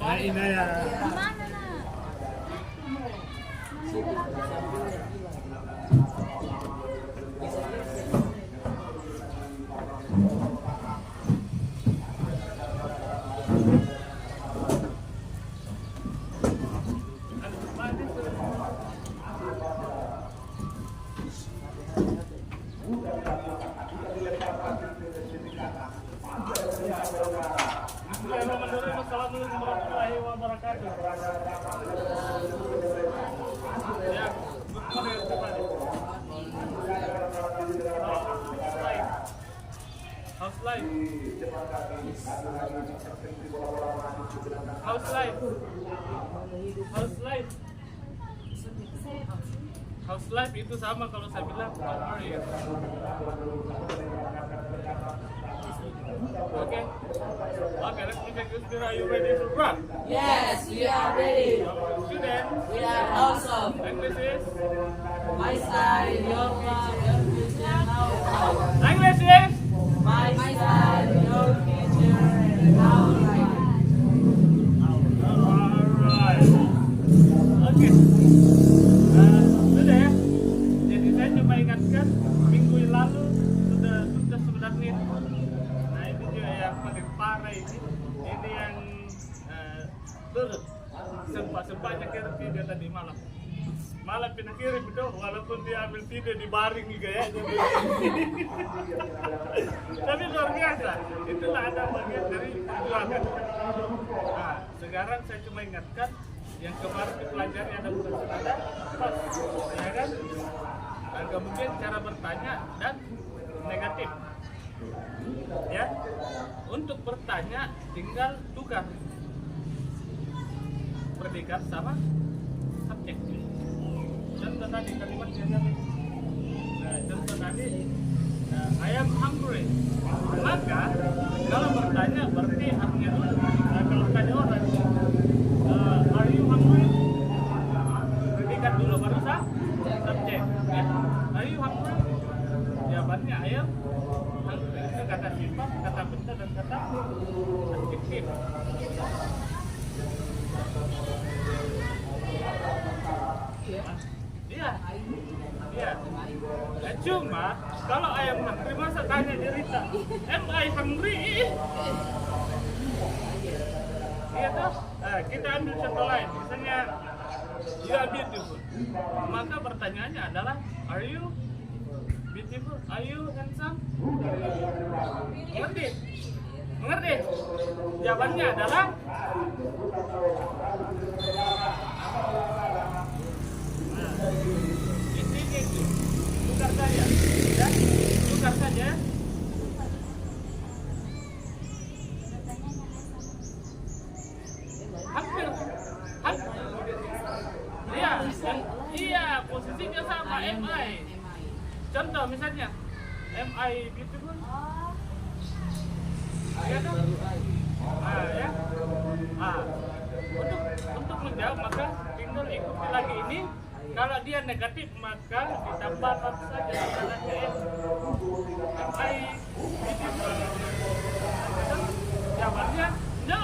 Ini ya. Gimana nak? Assalamualaikum warahmatullahi wabarakatuh. Ya, How's life? How's life? How's life? How's life itu sama kalau saya bilang how are you? Okay. Okay, let's make this video. Are you ready to run? Yes, we are ready. Student, We are awesome. English is? My style, your future, how English is? My style, your future, how right. Alright. Oke. Sudah ya. Jadi saya coba ingatkan minggu yang lalu sudah sebenarnya. Nah ini juga yang paling parah ini yang turut sempat-sempatnya kira video tadi malam. Malah pindah kirim itu walaupun dia ambil video di baring juga ya. Tapi luar biasa. Itulah ada bagian dari perjuangan. Nah, sekarang saya cuma ingatkan yang kemarin dipelajari ada bukan ada pas, ya kan? Nah, kemudian cara bertanya dan negatif. Ya, untuk bertanya tinggal tukar predikat sama subjek. Contoh tadi kalimatnya apa? Nah, contoh tadi I am hungry. Maka kalau bertanya berarti artinya dulu. Nah, kalau tanya orang are you hungry? Predikat dulu baru subjek. Ya. Are you hungry? Jawabannya I am hungry. Itu kata sifat, kata benda dan kata adjektif. Iya. Nah, cuma kalau ayam hungry masa tanya cerita, am I hungry? Iya toh? Nah, kita ambil contoh lain, misalnya you are beautiful. Maka pertanyaannya adalah are you beautiful? Are you handsome? Mengerti? Mengerti? Jawabannya adalah tukar saja, ya, tukar saja. Hampir, iya, posisinya sama. MI. Contoh misalnya, MI beautiful? Ya kan? Ya. Untuk menjawab maka tinggal ikuti lagi ini. Kalau dia negatif maka ditambah not saja tandanya ya. MI beautiful? Jawabannya no,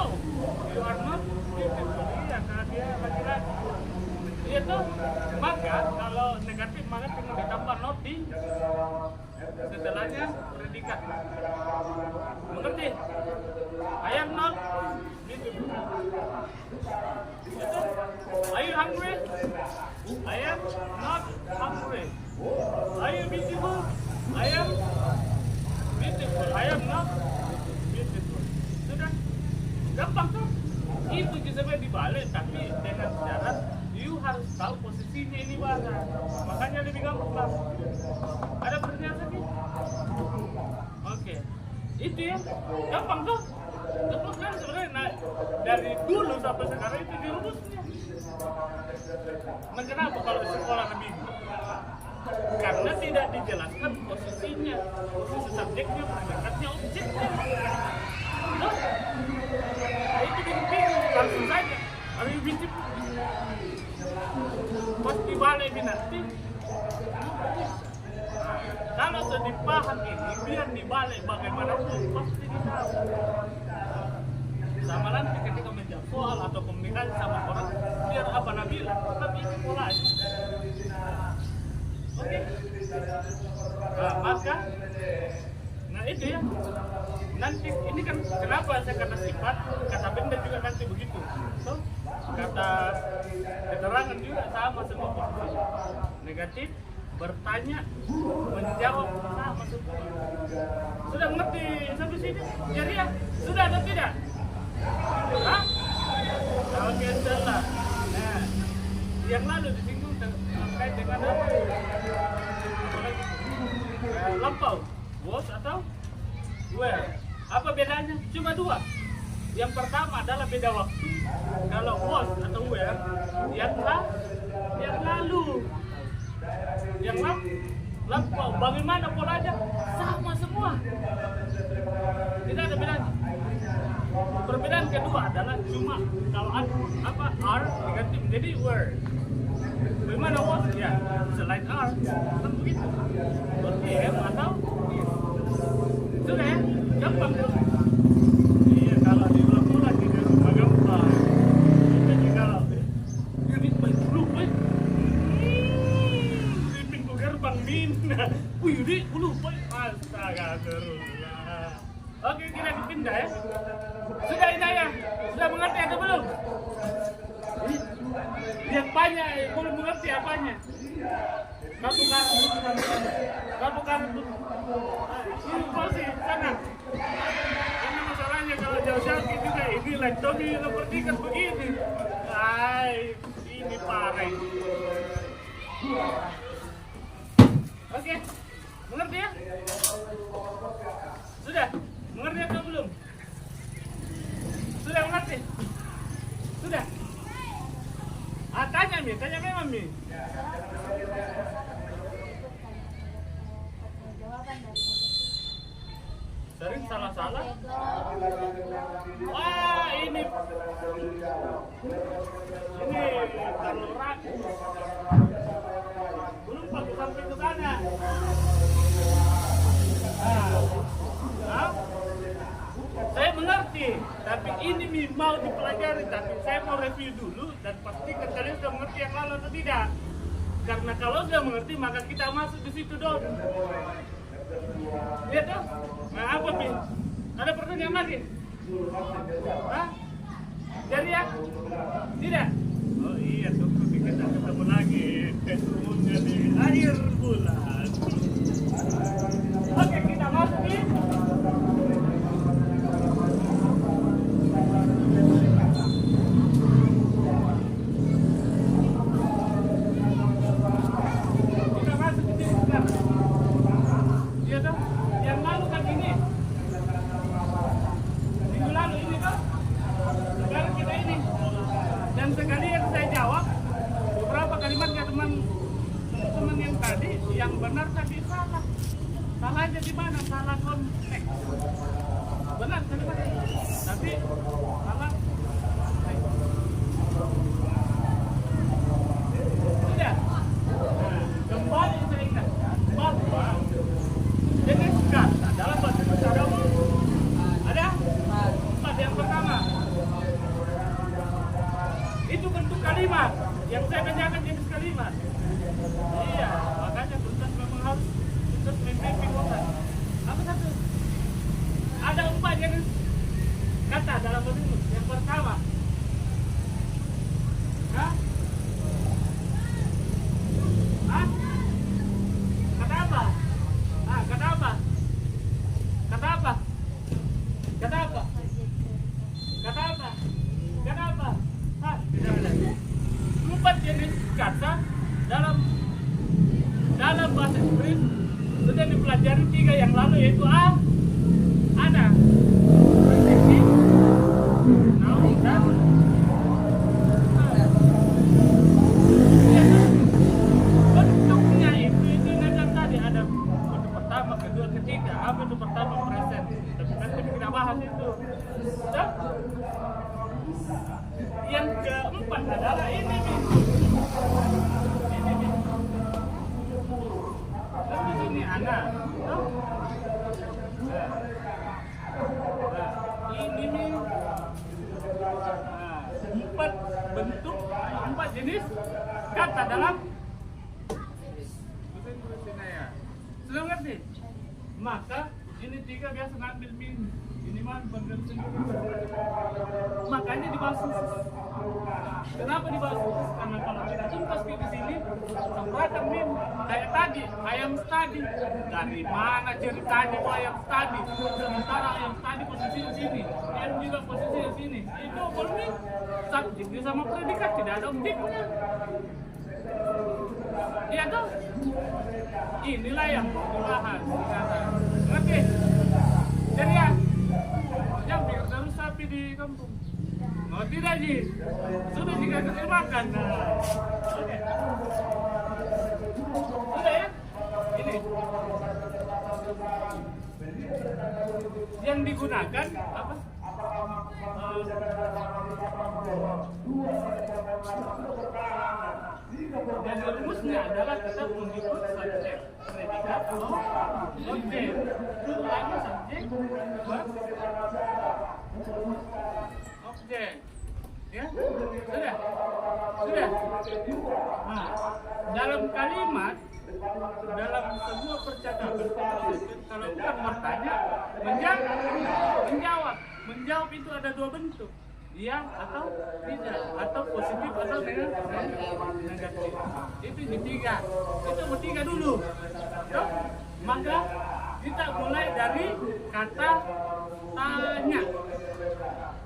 you are not beautiful. Iya, karena dia laki-laki. Itu maka kalau negatif maka tinggal ditambah not di setelahnya predikat. Mengerti? I am not beautiful. Itu, are you hungry? I am not hungry. Are you beautiful? I am beautiful. I am not beautiful. Sudah? Gampang tuh. Itu bisa dibalik tapi dengan syarat you harus tahu posisinya ini bahasa. Makanya lebih gampang. Ada pertanyaan lagi? Oke. Itu ya. Gampang tuh. Gampang kan sebenarnya. Nah, dari dulu sampai sekarang itu dirumusnya. Kenapa kalau di sekolah lebih? Karena tidak dijelaskan posisinya, posisi subjeknya, predikatnya, objeknya. Nah, itu bingung, langsung saja. Are you beautiful? Pas dibalik nanti. Kalau sudah dipaham ini, biar dibalik bagaimanapun pasti kita. Sama nanti ketika menjawab soal atau komunikasi sama orang biar apa Nabila tapi itu polanya. Oke. Nah, maka nah itu ya. Nanti ini kan kenapa saya kata sifat, kata benda juga nanti begitu. So, kata keterangan juga sama semua posisi. Negatif, bertanya, menjawab sama semua. Sudah mengerti sampai sini? Jadi ya, sudah atau tidak? Hah? Oke, salah. Nah, yang lalu disinggung terkait dengan apa? Lampau, was atau where? Apa bedanya? Cuma dua. Yang pertama adalah beda waktu. Kalau was atau where, yang lalu. Yang lampau, bagaimana polanya? Sama semua. Tidak ada bedanya. Perbedaan kedua adalah cuma kalau apa are diganti menjadi were. Bagaimana was? Ya, selain are, kan begitu. Berarti am atau is. Sudah ya, gampang tuh. Iya, kalau diulang-ulang di rumah gampang. Jadi kalau ini dulu, pintu gerbang Minda. Wih, ini lupa. Astaga, teruslah. Oke, kita dipindah ya. Sudah Inaya, sudah mengerti atau belum? Yang banyak belum mengerti apanya. Kartu ini pasti sana. Ini masalahnya kalau jauh-jauh juga ini laptop ini seperti kan begini. Ini parah ini. Oke, mengerti ya? Sudah, mengerti atau belum? Sudah mengerti? Sudah? Tanya Mi, tanya memang Mi. Sering salah-salah? Wah, ini kalau ragu. Belum bagus sampai ke sana. Saya mengerti, tapi ini mau dipelajari, tapi saya mau review dulu dan pastikan kalian sudah mengerti yang lalu atau tidak. Karena kalau sudah mengerti, maka kita masuk di situ dong. Lihat dong. Nah, apa Bin? Ada pertanyaan lagi? Hah? Jadi ya? Tidak? Oh iya, tunggu kita ketemu lagi. Ketemunya di akhir bulan. Oke, kita masuk di yang benar tadi salah. Salahnya di mana? Salah konteks. Benar tadi mana? Tapi salah konteks. Sudah. Nah, kembali saya ingatkan bahwa jenis kata dalam bahasa Arab ada 4. Yang pertama itu bentuk kalimat. Yang saya tanyakan jenis kalimat. Iya, makanya Ustaz memang harus Ustaz membimbing orang. Apa satu? Ada 4 jenis kata dalam bahasa Inggris. Yang pertama, Hah? Kata apa? Kata apa? Kata apa? Kata apa? Kata apa? Kata apa? Tidak ada. 4 jenis kata dalam bahasa Inggris sudah dipelajari 3 yang lalu, yaitu ada prediksi, noun dan bentuknya itu nanti tadi ada bentuk pertama, kedua, ketiga. Apa itu pertama? Present. Tapi nanti kita bahas itu. Dan yang keempat adalah ini anak. Ini nih. jenis kata dalam bahasa Indonesia ya. Sudah ngerti? Maka ini tiga biasa ngambil min. Ini mah benar sendiri. Makanya dibahas khusus. Kenapa dibahas khusus? Karena kalau kita tuntas di sini, sempratan min kayak tadi ayam tadi. Dari mana ceritanya kok ayam tadi? Sementara ayam tadi posisi di sini, ayam juga posisi di sini. Itu min subjeknya sama predikat, tidak ada objeknya. Iya tuh. Inilah yang dibahas. Ngerti? Jadi ya. Yang biar terus sapi di kampung. Oh tidak Ji, sudah jika makan. Nah, oke. Sudah ya? Ini yang digunakan apa? Dan rumusnya adalah tetap mengikut subjek, predikat, objek. Itu lagi subjek, objek. Ya, sudah. Nah, dalam kalimat, dalam sebuah percakapan, kalau bukan bertanya, menjawab itu ada dua bentuk. Iya atau tidak, atau positif atau negatif. Itu bertiga. Itu bertiga dulu. Tuh, maka kita mulai dari kata tanya.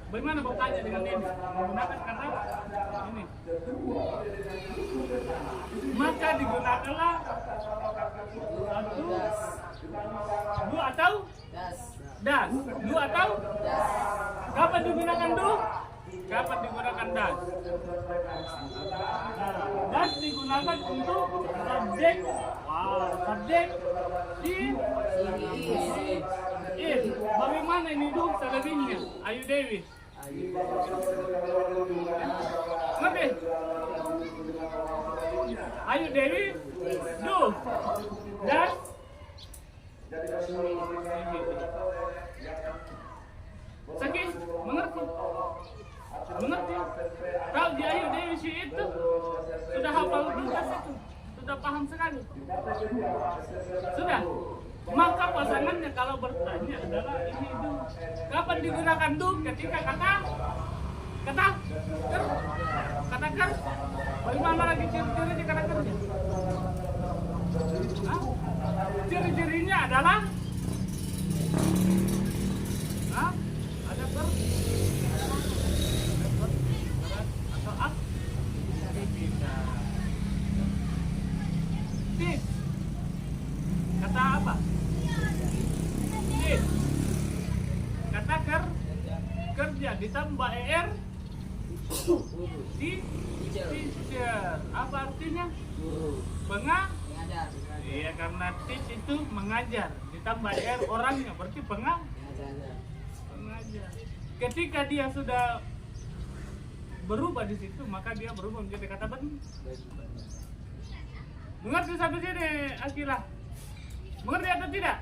Bagaimana bertanya dengan ini? Menggunakan kata ini. Maka digunakanlah satu, dua atau das. Dua atau das. Kapan digunakan du? Kapan digunakan das? Das digunakan untuk subjek. Subjek is. Bagaimana ini du selebihnya? Ayu Dewi. Ngerti? Ayu Dewi du. Das Sakit, mengerti? Kalau di Ayu Dewi si itu sudah hafal tugas itu, sudah paham sekali. Sudah. Maka pasangannya kalau bertanya adalah ini du. Kapan digunakan du? Ketika kata ker. Bagaimana lagi ciri-cirinya kata kerja? Ciri-cirinya adalah ada ker atau ak tit. Kata apa? Tit. Kata kerja ditambah er di teacher. Apa artinya? Mengajar. Iya, karena teach itu mengajar. Ditambah er orangnya berarti pengajar. Ketika dia sudah berubah di situ, maka dia berubah menjadi kata benar. Mengerti sampai sini, Akila? Mengerti atau tidak?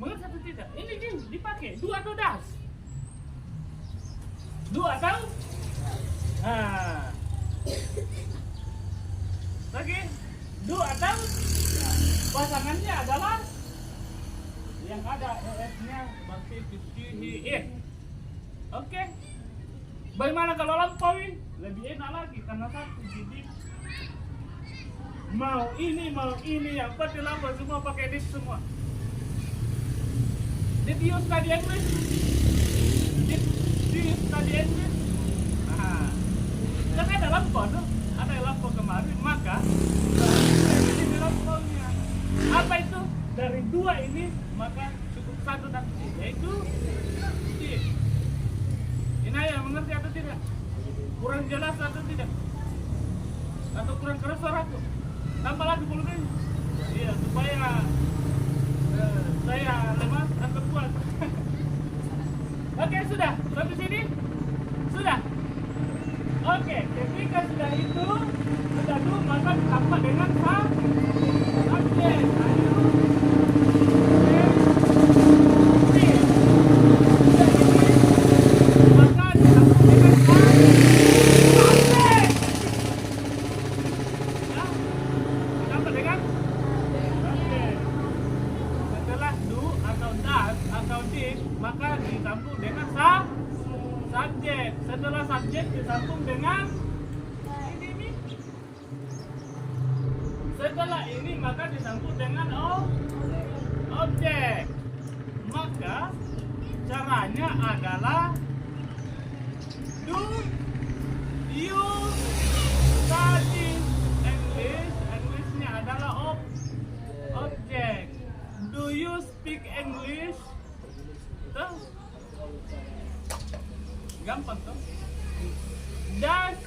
Mengerti atau tidak? Ini dipakai du atau das? Du atau? Lagi du atau pasangannya adalah yang ada es-nya berarti it. Oke. Bagaimana kalau lampaui? Lebih enak lagi karena satu jadi mau ini yang penting lampau semua pakai this semua. Did you study English? Did you study English? Nah, kan ada lampau tuh, ada lampau kemarin, maka ini lampaunya. Apa itu? Dari dua ini maka cukup satu nanti, yaitu this. Inaya, mengerti atau tidak? Kurang jelas atau tidak? Atau kurang keras suaraku? Tambah lagi volume. Iya, supaya saya lemas atau kuat. Oke, sudah. Sampai sini? Sudah? Oke, ketika sudah itu, sudah dulu, maka ditambah dengan subjek. subjek. Setelah subjek disambung dengan ini. Setelah ini maka disambung dengan objek. Maka caranya adalah do you study English? Englishnya adalah objek. Do you speak English? Tuh. Gampang tuh. Does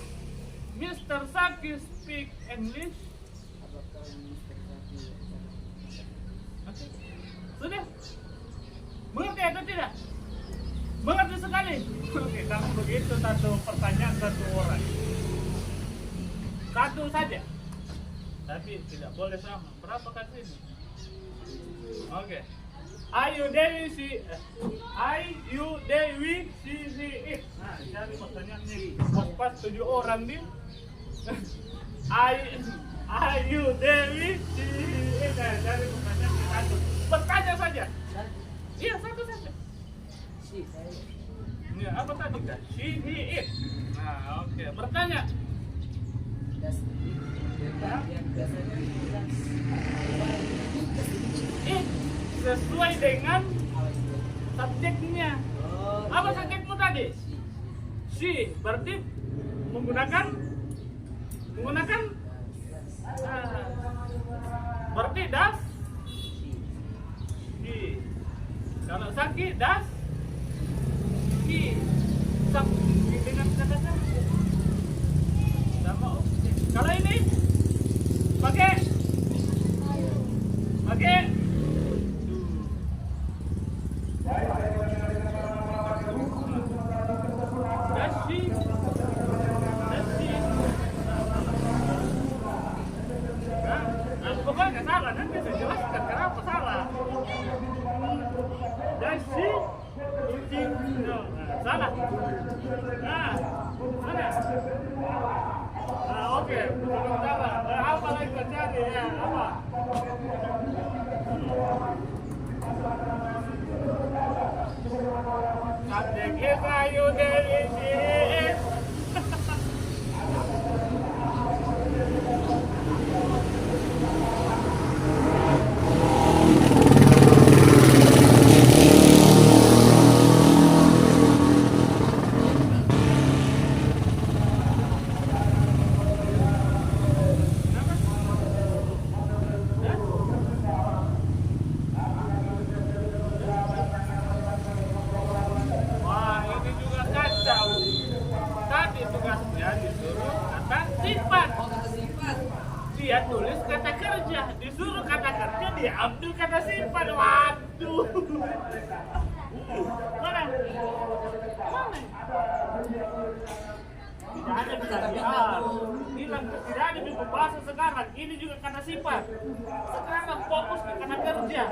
Mr. Saki speak English? Okay. Sudah? Mengerti atau tidak? Mengerti sekali? Oke, kalau begitu satu pertanyaan satu orang. Satu saja. Tapi tidak boleh sama. Berapa kali ini? Oke. Ayu Dewi si it. Nah, cari pertanyaan nih. Pas 7 orang nih. Ayu Dewi si it. Nah, cari pertanyaan satu. Bertanya saja. Iya, satu saja. Ya, apa tadi kan? She, he, it. Nah, oke. Bertanya. It sesuai dengan subjeknya. Apa subjekmu tadi? She, berarti menggunakan berarti das she. Kalau Saki das he. Subjek dengan kata sama objek. Kalau ini pakai pokoknya salah, nanti saya jelaskan kenapa salah. Dasi eating no. Salah. Nah, mana? Nah, oke, belum salah. Apa lagi terjadi ya? Apa? Subjek is Ayu Dewi it. Dia tulis kata kerja, disuruh kata kerja, diambil kata sifat. Waduh. Mana? Tidak ada bilang tidak ada di pembahasan sekarang. Ini juga kata sifat. Sekarang fokus ke kata kerja.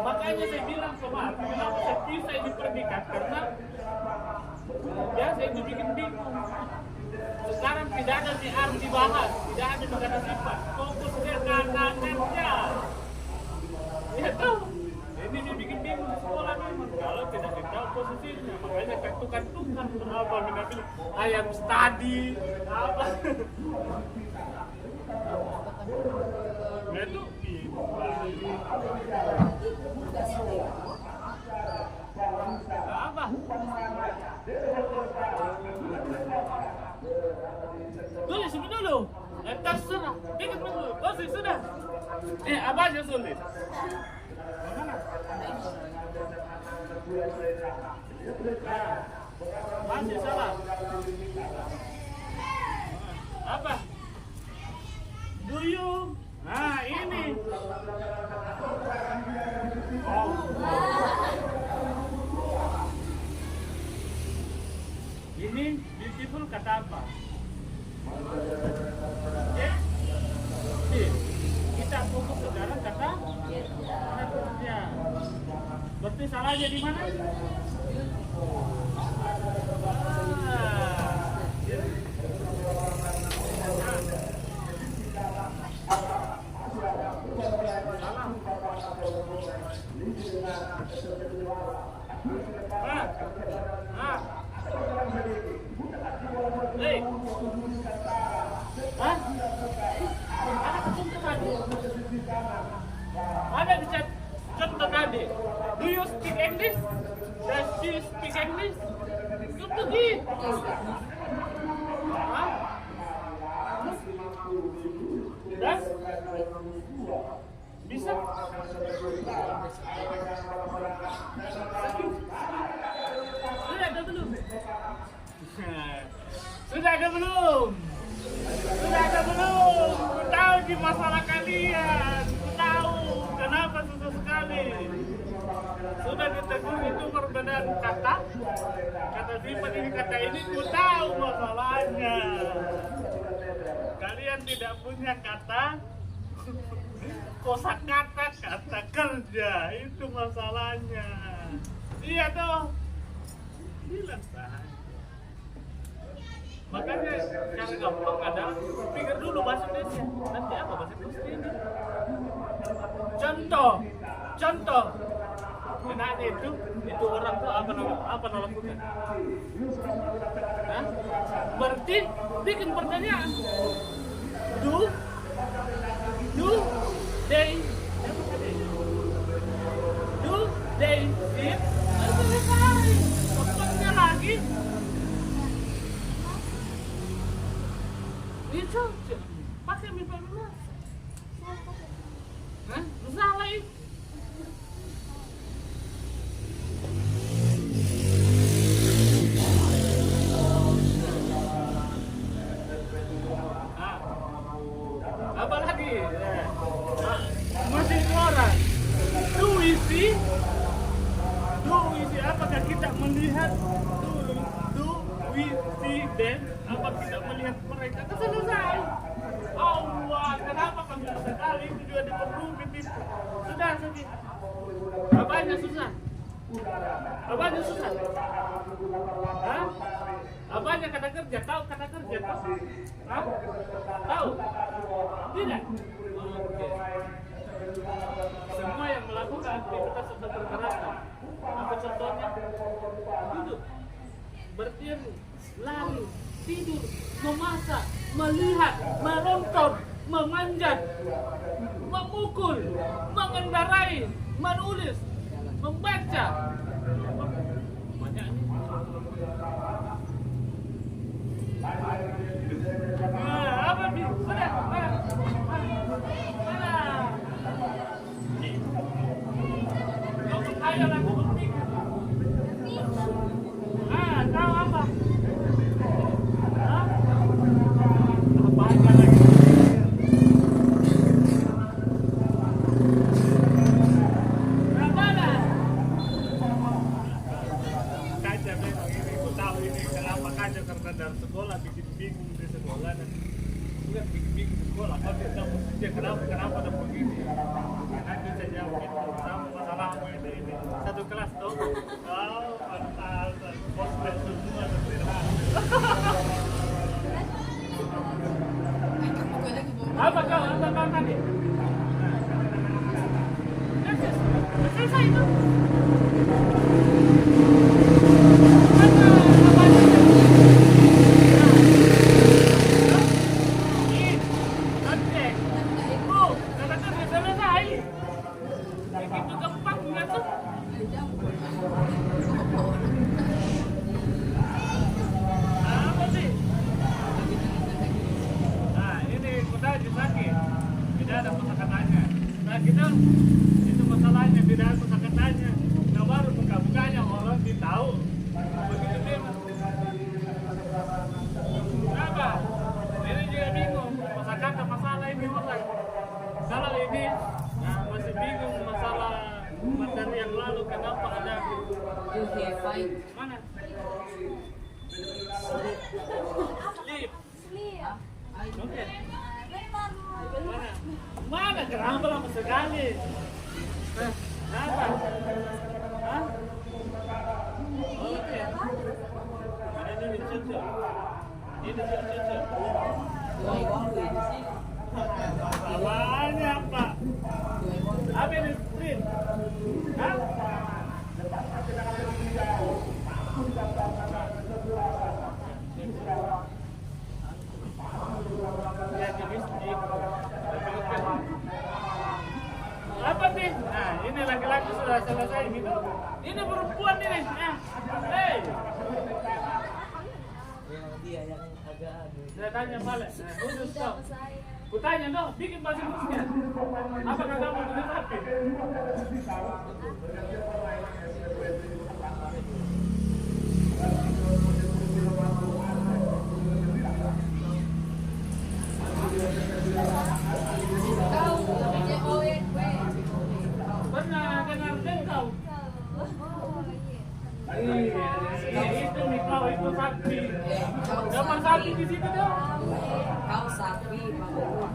Makanya saya bilang kemarin, kenapa saya bisa ini pernikahan, karena biasa itu bikin bingung. Sekarang tidak ada di arti dibahas, tidak ada di kata sifat. Fokus ke kata kerja. Ya tahu. Ini dibikin bingung di sekolah memang. Kalau tidak tahu posisinya, makanya kantung-kantungan apa bilang I am study apa. Itu apa? Tulis dulu. Terserah. Ingat dulu. Tulis sudah. Apa aja sulit? Masih salah. Apa? Do you? Nah, ini. Ini beautiful kata apa? Ya? Kita fokus sekarang kata kerja. Berarti salahnya di mana? Hei. Hah? Ada contoh tadi. Ada di contoh tadi. Do you speak English? Does she speak English? Itu pergi. Hah? Dan bisa? Sudah ada belum? Sudah ada belum? Sudah ada belum? Ku tahu di masalah kalian. Ku tahu kenapa susah sekali. Sudah ditegur itu perbedaan kata. Kata sifat ini kata ini ku tahu masalahnya. Kalian tidak punya kata kosakata kata kerja, itu masalahnya. Iya toh. Bilang saja. Makanya cara gampang adalah pikir dulu bahasa Indonesia. Nanti apa bahasa Indonesia ini? Contoh. Enaknya itu orang tuh apa lakukan? Hah? Berarti bikin pertanyaan. Do they sit? Selesai. Contohnya lagi. Itu pakai mimpi dulu. Hah? Salah itu. Apa lagi? Masih orang. Do we see? Apakah kita melihat? Do we see them? Apa kita melihat mereka? Selesai. Allah, kenapa kamu sekali itu juga diperlukan itu? Sudah saja. Apanya susah? Apanya susah? Hah? Apanya kata kerja? Tahu kata kerja? Tahu? Tahu? Tidak? Oke. Semua yang melakukan aktivitas atau pergerakan. Apa contohnya? Duduk, berdiri, lari, tidur, memasak, melihat, menonton, memanjat, memukul, mengendarai, menulis, membaca. Banyak nih. Apa nih? Sudah. Ayo lagu berpikir. Tahu apa? Apa aja lagi? Berapa? Kaca memang ini, aku tahu ini kenapa kaca karena dari sekolah bikin bingung di sekolah dan bukan bikin bingung di sekolah. Kau tidak tahu dia kenapa ada begini. Nanti saya jawab itu sama masalahmu ini. Satu kelas tuh. Oh, pantas. Pospet semua terserah. Apa kau tadi? Selesai itu. Kita itu masalahnya tidak ada kosakatanya. Nah baru buka-bukanya orang tahu begitu memang. Kenapa? Ini juga bingung kosakata masalah ini orang. Kalau ini masih bingung masalah materi yang lalu kenapa ada mana? Sleep. Oke. Mana? Kenapa lama sekali? Apa? Hah? Oke. Ini cocok. Ini cocok. Apanya apa? Apa ini sprint? Hah? Ini laki-laki sudah selesai gitu. Ini perempuan ini. Hei. Dia yang agak Saya tanya balik. Nah, khusus kau. Kutanya dong, bikin bahasa Indonesia. Apakah kamu sudah rapi? Pernah dengar dengkau? Iya, itu nih kau itu sapi. Gambar sapi di situ dong. kau sapi bawa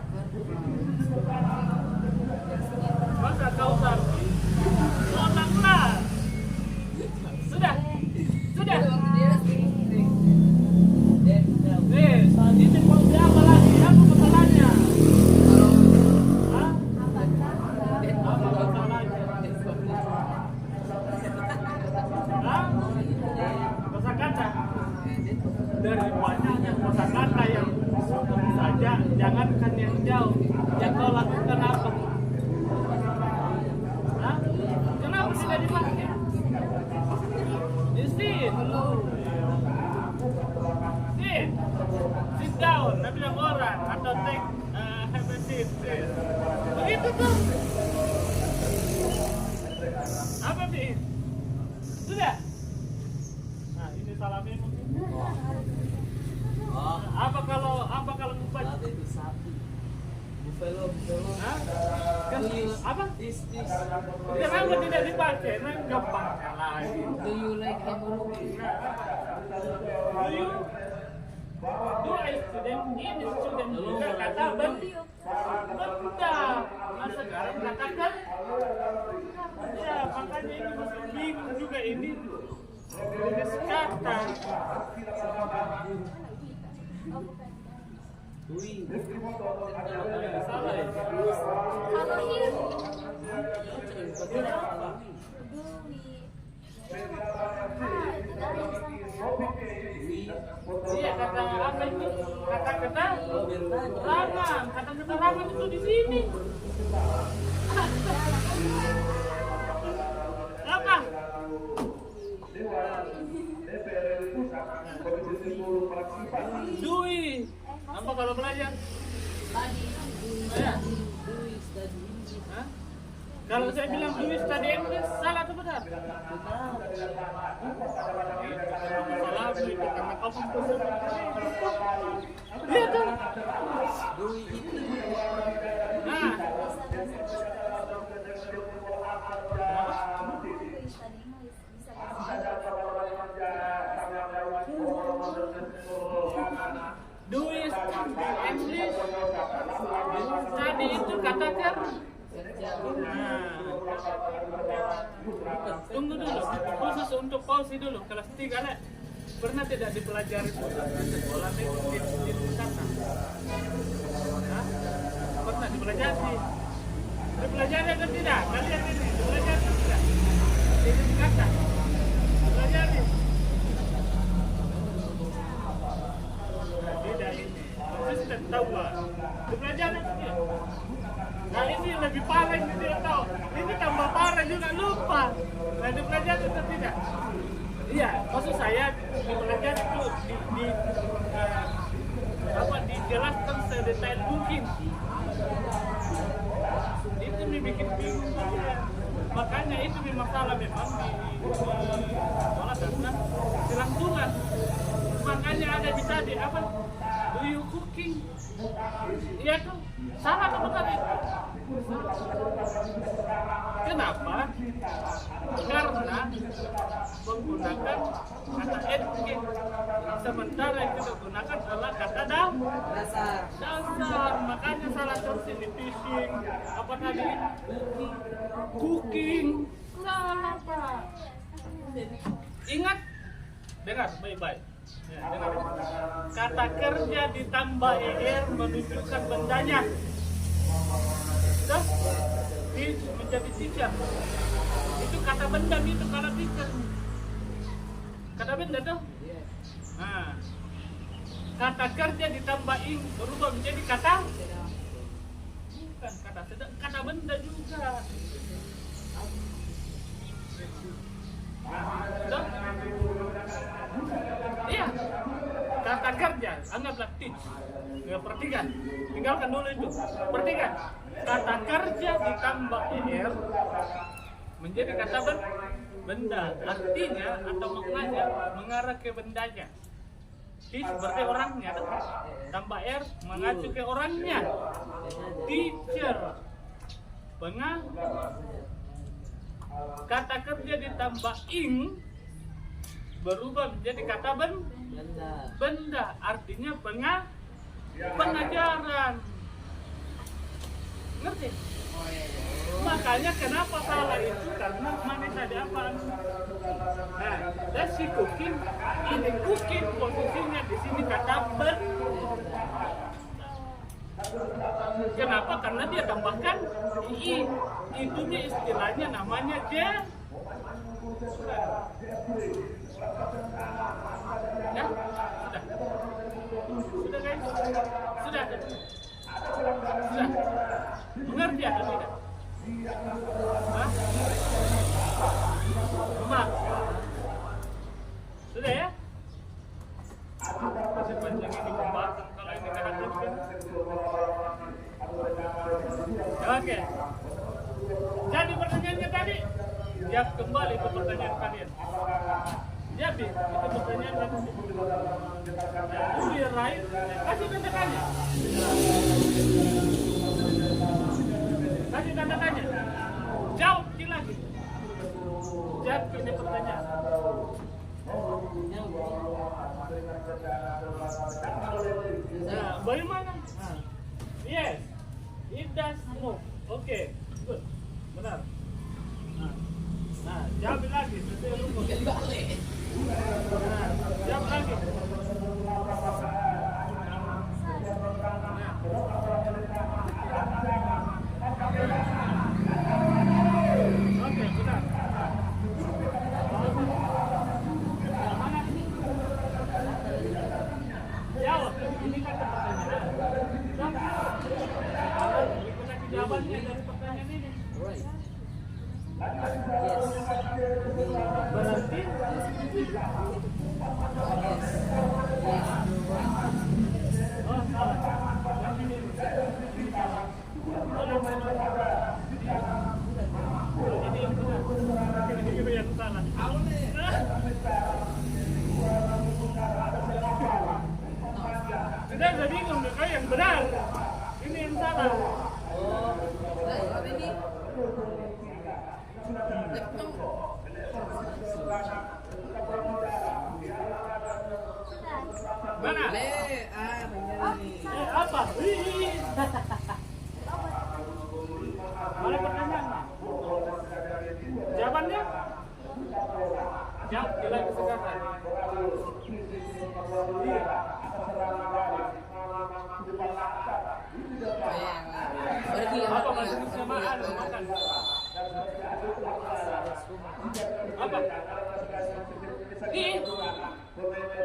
Masa kau sapi? Otaklah. Sudah. Ini mau siapa lagi? Apa masalahnya? Hah? Apa masalahnya? Hah? Kosakata. Dari banyaknya kosakata yang saja, jangankan yang jauh. Yang kau lakukan apa? Hah? Kenapa tidak dipakai? Sit down, nak bilang orang atau take have a seat. Begitu tuh. Apa sih? Sudah. Nah, ini salamnya mungkin. Apa kalau membaca? itu sapi buffalo Hah? Kan apa? this Kenapa tidak dibaca? Nah, gampang lagi. do you like hamburger Do I student ini student juga kata benda. Nah, sekarang katakan ya makanya ini masih bingung juga ini jenis kata. Salah ya? Iya kata apa itu? Kata-kata rangan. Kata-kata rangan itu di sini. Apa? Dui. Apa kalau belajar? Ya. Hah? Kalau saya bilang dui study English, salah atau benar? Salah itu karena kau pun iya tuh. Nah. Do we study English? Study itu katakan. Tunggu dulu, khusus untuk pausi dulu, kelas 3 lah. Pernah tidak dipelajari sekolah di kata? Hah? Pernah dipelajari? Dipelajari atau tidak? Kalian ini dipelajari atau tidak? Di kata? Dipelajari? Tidak ini, konsisten tahu lah. Dipelajari atau tidak? Nah ini lebih parah, ini tidak tahu. Ini tambah parah juga, lupa. Nah dipelajari atau tidak? Iya, maksud saya dipelajari itu dijelaskan sedetail mungkin. Itu bikin bingung. Makanya itu masalah memang di sekolah karena kelangsungan. Makanya ada bisa di apa? Do you cooking? Iya tuh, salah atau benar itu? Kenapa? Karena menggunakan kata etik, sementara yang kita gunakan adalah kata dasar. Makanya salah terus ini fishing, apa tadi? Cooking. Salah Pak. Ingat, dengar baik-baik. Ya, dengar. Kata kerja ditambah er menunjukkan bendanya. Terus menjadi teacher. Itu kata benda itu kalau teacher. Kata benda tuh. Nah, kata kerja ditambah ing berubah menjadi kata bukan kata sedang, kata benda juga. Sudah? Iya. Kata kerja, anggaplah teach. Ya, perhatikan. Tinggalkan dulu itu. Perhatikan. Kata kerja ditambah er menjadi kata benda. Artinya atau maknanya mengarah ke bendanya. Teach berarti orangnya. Tambah er mengacu ke orangnya. Teacher. Kata kerja ditambah ing berubah menjadi kata benda. Artinya pengajaran. Ngerti? Makanya kenapa salah itu karena mana tadi apa? Nah, dan si cooking ini cooking posisinya di sini kata Kenapa? Karena dia tambahkan i. Itunya istilahnya namanya Ya, sudah guys, sudah. Mengerti atau tidak? Hah? Mak. Sudah ya? Masih panjang ini pembahasan kalau ini kan. Oke. Jadi pertanyaannya tadi, jawab kembali ke pertanyaan kalian. Jadi itu pertanyaan tadi. Do you right? Kasih tanda tanya. Kasih tanda tanya. Jawab lagi. Jawab ini pertanyaan. Nah, bagaimana? Yes, it does move. Oke, good, benar. Nah, jawab lagi. Jawab lagi. Oke, benar. Jawab, ini kan pertanyaan. Jawabannya dari pertanyaan ini. Berarti oh salah. Ini yang salah. Sudah saya bingung kau yang benar. Ini yang salah. Ini Mana? Apa? Mana pertanyaannya? Jawabannya? Jawab lagi sekarang. Apa masih kesamaan? Apa?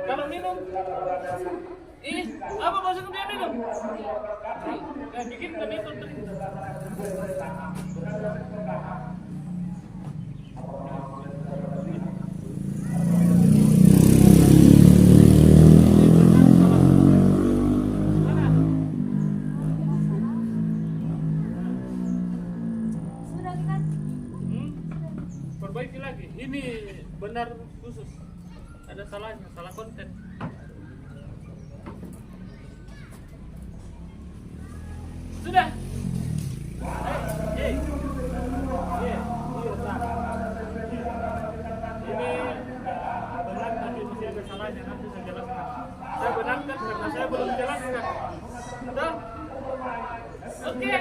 Kalau minum? Apa maksud dia minum? Bikin kami itu. Perbaiki lagi. Ini benar khusus. Ada salahnya, salah konten. Sudah. Ini benar tapi masih ada salahnya, nanti saya jelaskan. Saya benarkan karena saya belum jelaskan. Sudah? Oke,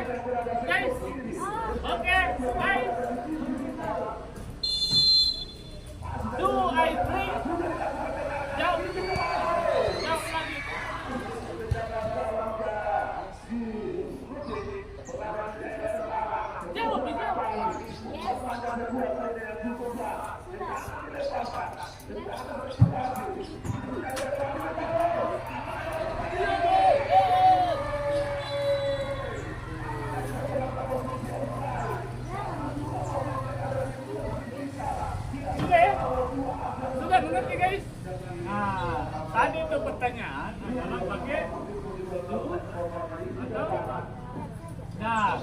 guys. Do I drink? Jawab. pertanyaan adalah pakai do atau das.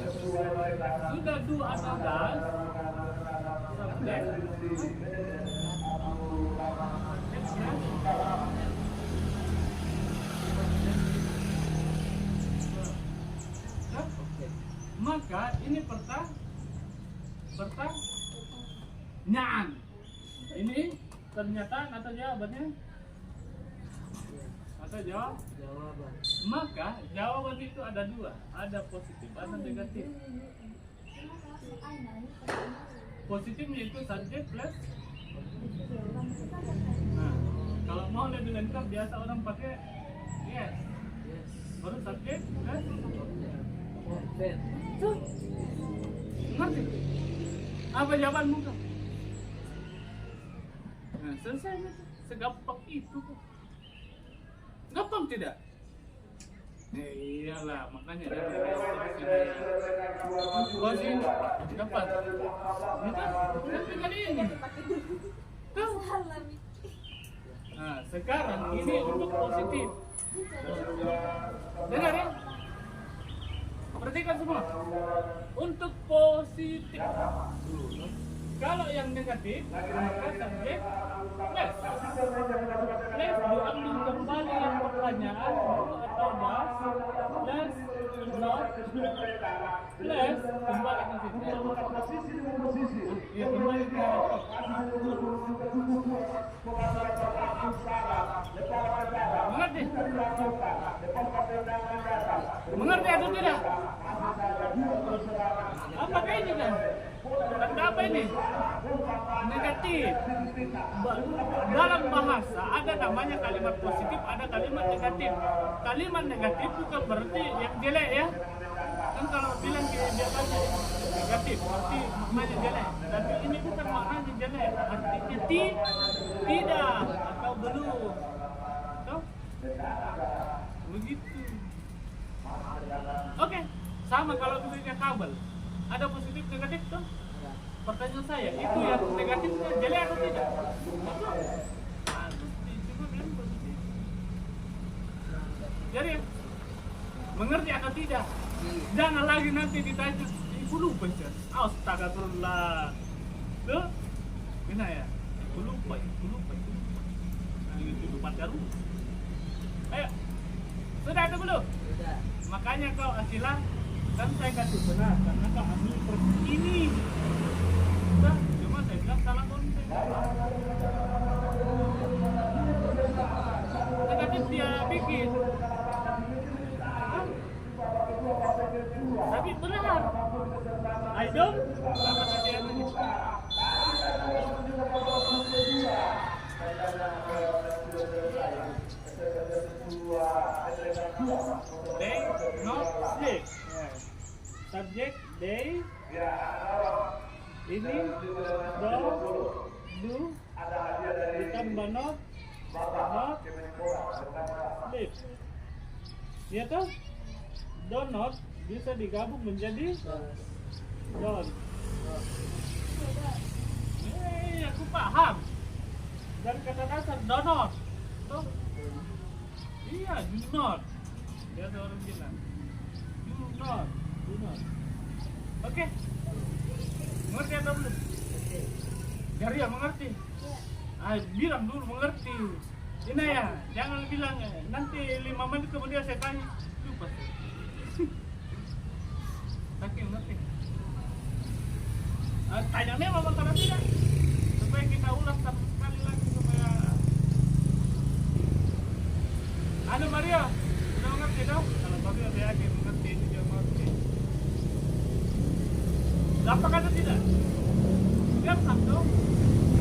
Sudah do atau das, subjek. Maka ini pertanyaan. Ini pernyataan atau jawabannya? Atau Jawaban. maka jawaban itu ada dua, ada positif, ada negatif. Positifnya itu subjek plus. Nah, kalau mau lebih lengkap biasa orang pakai yes, Yes. baru subjek plus. Verb. Tuh, ngerti? Apa jawabanmu kak? Nah, selesai itu. Segampang itu kok. Gampang tidak? Iyalah, makanya dia posisi dapat. Ini kali ini. Tuh. Nah, sekarang ini untuk positif. Dengar ya? Perhatikan semua. Untuk positif. Kalau yang negatif, maka subjek less. Less diambil kembali yang pertanyaan atau das. Less not. Less kembali ke situ. Ya kembali ke mengerti? Mengerti atau tidak? Apakah ini kan? Tanda apa ini? Negatif. Dalam bahasa ada namanya kalimat positif, ada kalimat negatif. Kalimat negatif bukan berarti yang jelek ya. Kan kalau bilang dia baca negatif, berarti maknanya jelek. Tapi ini bukan maknanya jelek, artinya tidak atau belum. Tahu? Begitu. Oke, sama kalau misalnya kabel. Ada positif negatif tuh? Pertanyaan saya, itu yang negatifnya jelek atau tidak? Coba bilang positif. Jadi, mengerti atau tidak? Jangan lagi nanti ditanya, ibu lupa kan? Astagfirullah. Tuh, gimana ya? Ibu lupa. Nah, itu pacar lu. Ayo, sudah itu belum? Sudah. Makanya kau asilah kan saya kasih benar karena kau ambil seperti ini. Udah, cuma saya bilang salah konsep. Negatif dia bikin. Hah? Tapi benar. I don't. Apa tadi yang ini? They not sleep. Subject they. Ini do ditambah not sleep. Ya toh? Do not bisa digabung menjadi don't. Aku paham. Dan kata dasar do not. Toh? Iya, do not. Dia ada orang bilang do not. Oke. Mengerti atau belum? Jari ya mengerti? Bilang dulu mengerti. Ini ya, jangan bilang nanti 5 menit kemudian saya tanya. Lupa. Saking ngerti. Tanya memang karena tidak. Supaya kita ulang satu kali lagi supaya. Anu Mario, sudah mengerti dong? Kalau Mario dia aja mengerti, dia mengerti. Gampang atau tidak? Gampang dong.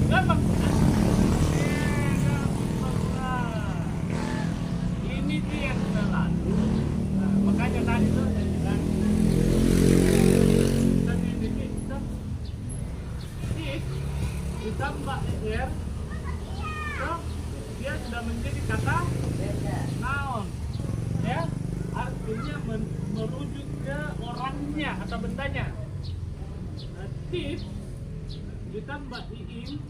Gampang. Ini dia yang selalu. Nah, makanya tadi tuh saya bilang. Tadi ini kita ditambah er, so dia sudah menjadi kata noun, ya artinya merujuk ke orangnya atau bendanya. Tip ditambah iin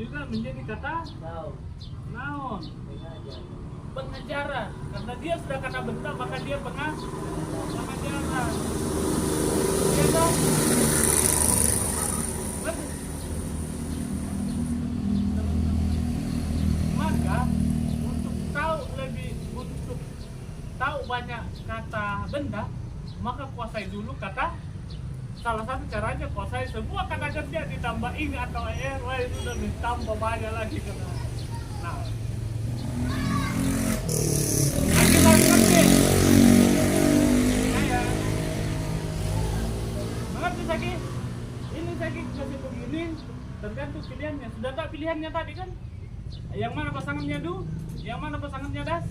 juga menjadi kata noun. pengejaran. Karena dia sudah kata benda, maka dia pengejaran. Ya dong? Maka untuk tahu banyak kata benda, maka kuasai dulu kata. Salah satu caranya kuasai semua kata kerja ditambah ing atau er, wah itu udah ditambah banyak lagi kata. Nah, kita ngerti. Ya. Mengerti Saki? Ini Saki kasih begini, tergantung pilihannya. Sudah tak pilihannya tadi kan? Yang mana pasangannya du? Yang mana pasangannya das?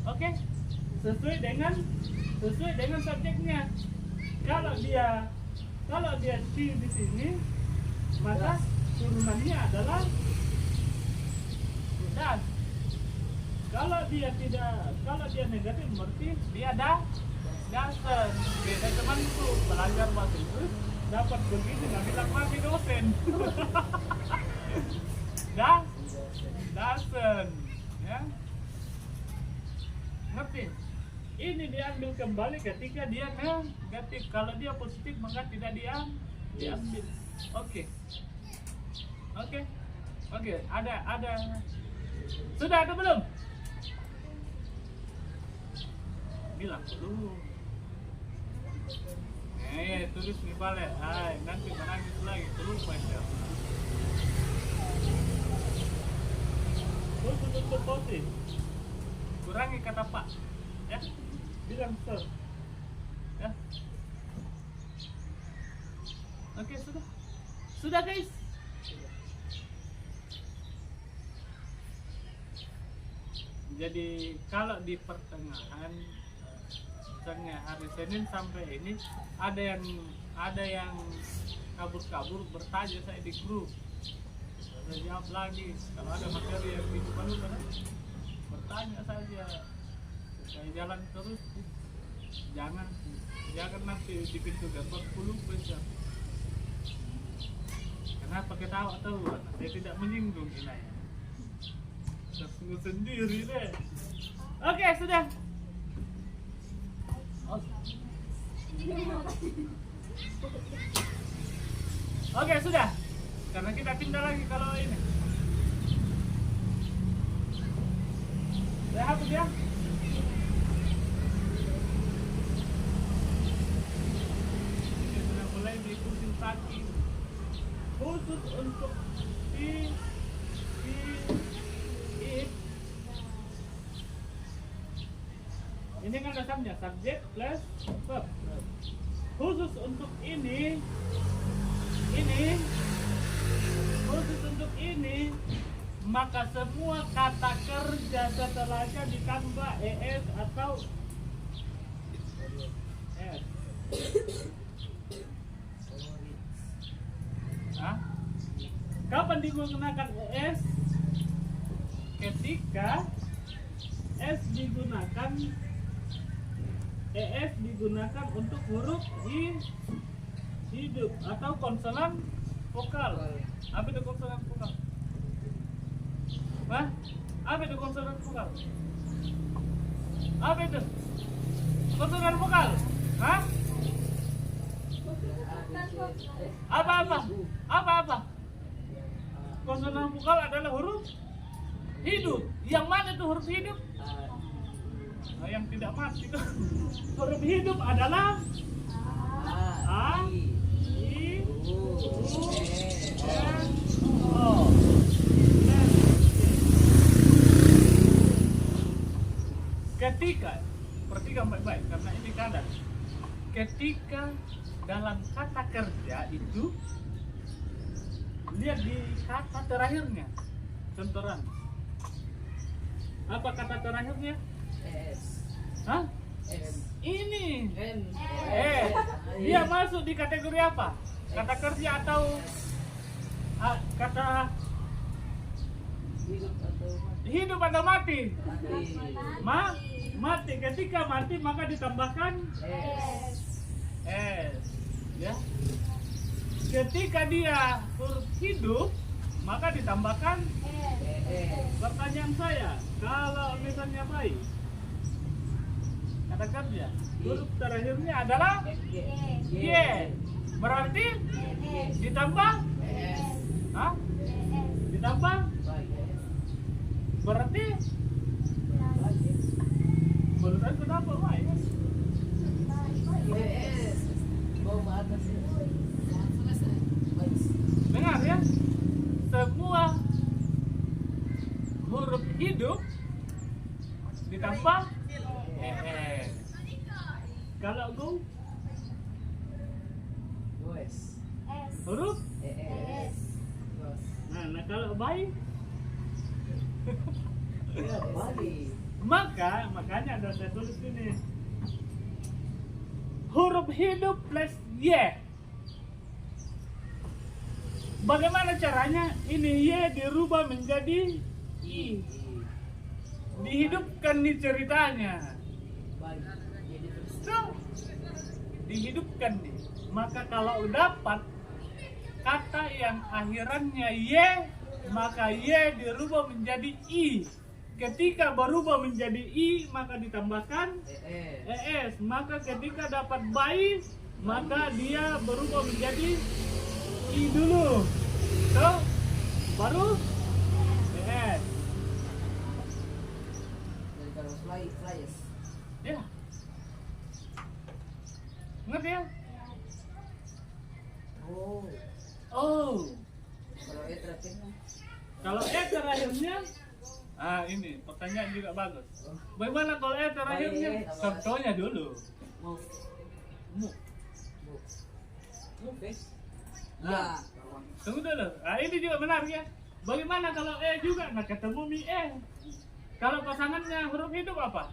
Oke, sesuai dengan subjeknya. Kalau dia si di sini, maka turunannya adalah das. Kalau dia negatif berarti dia dasen. Beda temanku belajar bahasa Inggris dapat begini nggak bilang mati dosen. Dasen, ya. Ngerti? Ini diambil kembali ketika dia negatif. Kalau dia positif maka tidak diambil. Oke. Ada. Sudah ada belum? Bilang dulu. Tulis di balik. Nanti menangis lagi terus baca. Khusus untuk positif. Kurangi kata Pak. Ya. Bilang sir. Ya. Oke, sudah guys. Jadi kalau di pertengahan misalnya hari Senin sampai ini ada yang kabur bertanya saya di grup. Saya jawab lagi. Kalau ada materi yang baru bertanya saja. Saya jalan terus, jangan nanti di pintu gerbang 10 besar. Kenapa ketawa tahu? Saya tidak menyinggung ini. Tersinggung sendiri deh. Oke, sudah. Oke, sudah. Karena kita pindah lagi kalau ini. Saya hapus ya. Saki khusus untuk ini kan dasarnya subjek plus verb. Khusus untuk ini khusus untuk ini, maka semua kata kerja setelahnya ditambah es atau s. Kapan digunakan es? Ketika es digunakan untuk huruf hidup atau konsonan vokal. Apa itu konsonan vokal? Apa itu konsonan vokal? Apa itu? Konsonan vokal? Apa? Konsonan vokal adalah huruf hidup. Yang mana itu huruf hidup? Yang tidak mati itu. Huruf hidup adalah A, I, U, N, O. Ketika, perhatikan baik-baik karena ini kadang. Ketika dalam kata kerja itu, lihat di kata terakhirnya, contohan. Apa kata terakhirnya? S. Ini. N. Dia masuk di kategori apa? Kata kerja atau kata hidup atau mati? Mati. Ketika mati maka ditambahkan S. Ya. Ketika dia huruf hidup maka ditambahkan. Pertanyaan dengan saya. Kalau misalnya bayi, kata kerja, huruf terakhirnya adalah Y. Berarti ditambah, hah? Ditambah, berarti menurut saya kenapa bayi? Yes. Bawa ke atas ya. Dengar ya, semua huruf hidup ditambah es. Kalau go Yes. huruf, Yes. nah kalau bayi, Ya, balik. makanya ada saya tulis ini huruf hidup plus Y. Bagaimana caranya ini Y dirubah menjadi I? Dihidupkan nih ceritanya. Baik. Jadi terus. So, dihidupkan nih. Maka kalau dapat kata yang akhirannya Y, maka Y dirubah menjadi I. Ketika berubah menjadi I, maka ditambahkan ES. Maka ketika dapat bayi, maka dia berubah menjadi I dulu. So, baru ES. Dari kalau flyers. Ya. Ngerti ya? Oh. Oh. Kalau terakhirnya. Kalau terakhirnya, ini pertanyaan juga bagus. Bagaimana kalau terakhirnya? Contohnya dulu. Move. Mu. Move. Nah, Ya. tunggu dulu. Ini juga menarik ya. Bagaimana kalau juga? Nah, ketemu mi Kalau pasangannya huruf hidup apa?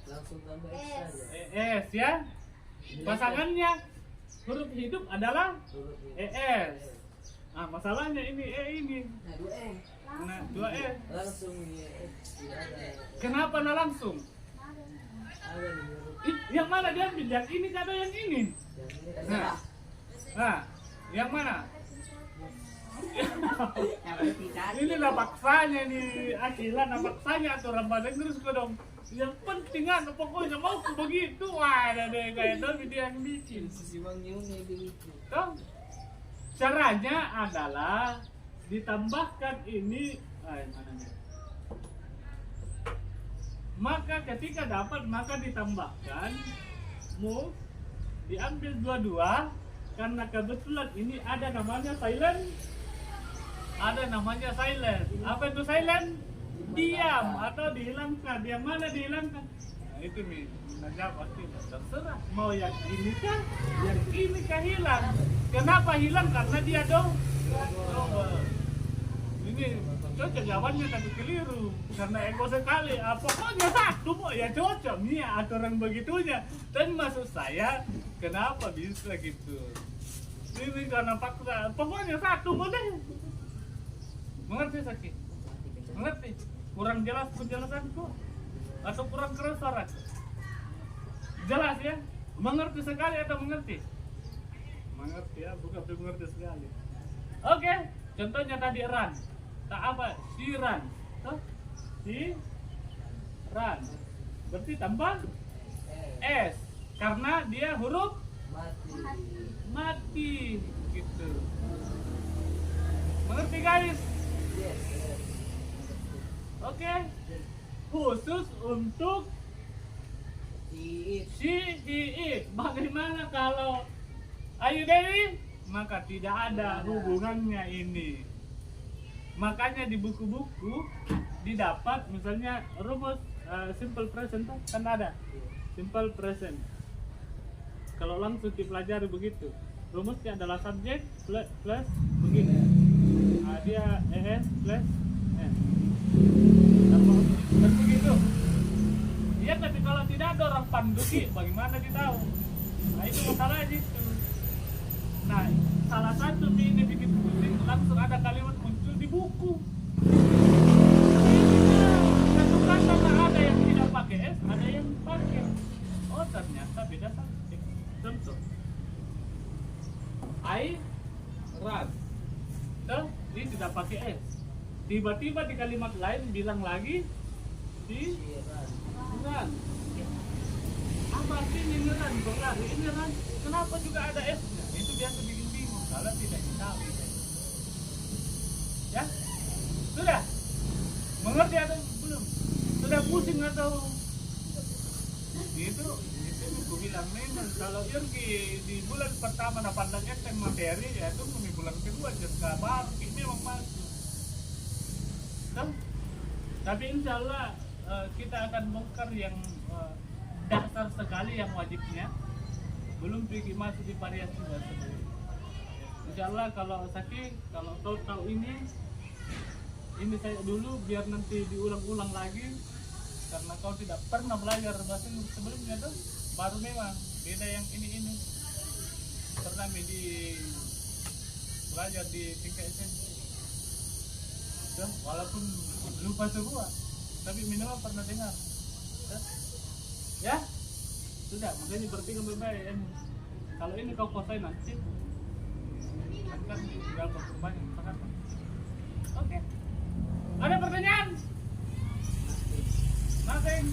Langsung tambah X saja. Es ya. Pasangannya huruf hidup adalah Huruf ini. ES. Nah, masalahnya ini ini. Nah, 2 Nah, 2 langsung ya. Tidak ada. Kenapa nah langsung? Ada di huruf. Yang mana diambil? Yang ini atau yang ini? Yang ini kan Nah. Nah, yang mana? Ini lah paksanya nih, Akila nah paksanya aturan bahasa Inggris kok dong. Yang penting kan pokoknya mau ku begitu. Wah, ada deh kayak dong dia yang bikin. si Bang Yuni begitu. Toh, caranya adalah ditambahkan ini, mana nih? Maka ketika dapat maka ditambahkan move, diambil dua-dua karena kebetulan ini ada namanya silent. Ada namanya silent. Apa itu silent? Diam atau dihilangkan. Yang mana dihilangkan? Nah, itu nih. Nah, pasti terserah. Mau yang ini kah? Yang ini kah hilang? Kenapa hilang? Karena dia double. Ini cocok jawabannya tapi keliru. Karena ego sekali. Pokoknya satu mau ya cocok. Nih aturan begitunya. Dan maksud saya, kenapa bisa gitu? Ini karena paksa. Pokoknya satu boleh. Mengerti Saki? Mengerti? Kurang jelas penjelasanku? Atau kurang keras suaraku? Jelas ya? Mengerti sekali atau mengerti? Mengerti ya, bukan mengerti sekali. Oke, contohnya tadi run. Tak apa, si run. Tuh, si run. Berarti tambah S. Karena dia huruf mati. Gitu. Mengerti guys? Yes. Oke. Khusus untuk It. si it. Bagaimana kalau Ayu Dewi? Maka tidak ada hubungannya ini. Makanya di buku-buku didapat misalnya rumus simple present kan ada. Simple present. Kalau langsung dipelajari begitu. Rumusnya adalah subjek plus begini. Dia ES plus S. Dan begitu. Iya, tapi kalau tidak ada orang panduki, bagaimana ditahu? Nah, itu masalahnya gitu. Nah, salah satu ini bikin pusing, langsung ada kalimat muncul di buku. Satu kata ada yang tidak pakai S, ada yang pakai. Oh, ternyata beda subjek. Contoh. I run. Tuh, ini tidak pakai S. Di tiba-tiba di kalimat lain bilang lagi tiran. Apa sih nyinyiran? Berlari ini kan? Kenapa juga ada S-nya? Itu biasa bikin bingung kalau tidak diketahui. Ya, sudah mengerti atau belum? Sudah pusing atau itu aku bilang memang kalau Irgi di bulan pertama na pandang materi ya itu di bulan kedua jadi baru ini memang masuk. Tapi insya Allah kita akan bongkar yang dasar sekali yang wajibnya belum pergi masuk di variasi bahasa. Insya Allah kalau sakit kalau tahu ini saya dulu biar nanti diulang-ulang lagi karena kau tidak pernah belajar bahasa Inggris sebelumnya tuh baru memang beda yang ini pernah di belajar di tingkat SMP walaupun lupa semua tapi minimal pernah dengar ya sudah makanya bertiga baik kalau ini kau kuasai nanti kan tinggal perkembangan sangat oke. Ada pertanyaan? Nothing.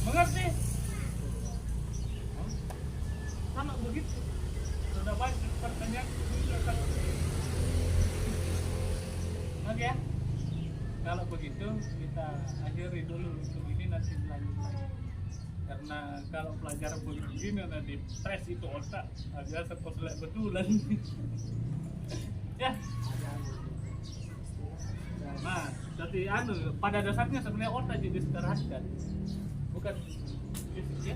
Mengerti? Sama begitu. Sudah banyak pertanyaan. Oke ya. Kalau begitu kita akhiri dulu untuk ini nanti lanjut lagi. Karena kalau pelajaran begini nanti stres itu otak biasa koselek betulan. Ya. Nah, jadi pada dasarnya sebenarnya otak jadi istirahatkan, bukan fisik ya.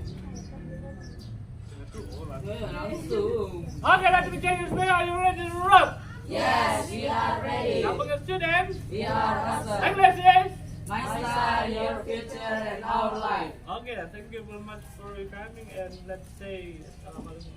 Langsung. Okay, let's begin this video. Are you ready to rock? Yes, we are ready. Number of students. We are awesome. English is. My style, your future, and our life. Okay, thank you very much for coming and let's say assalamualaikum.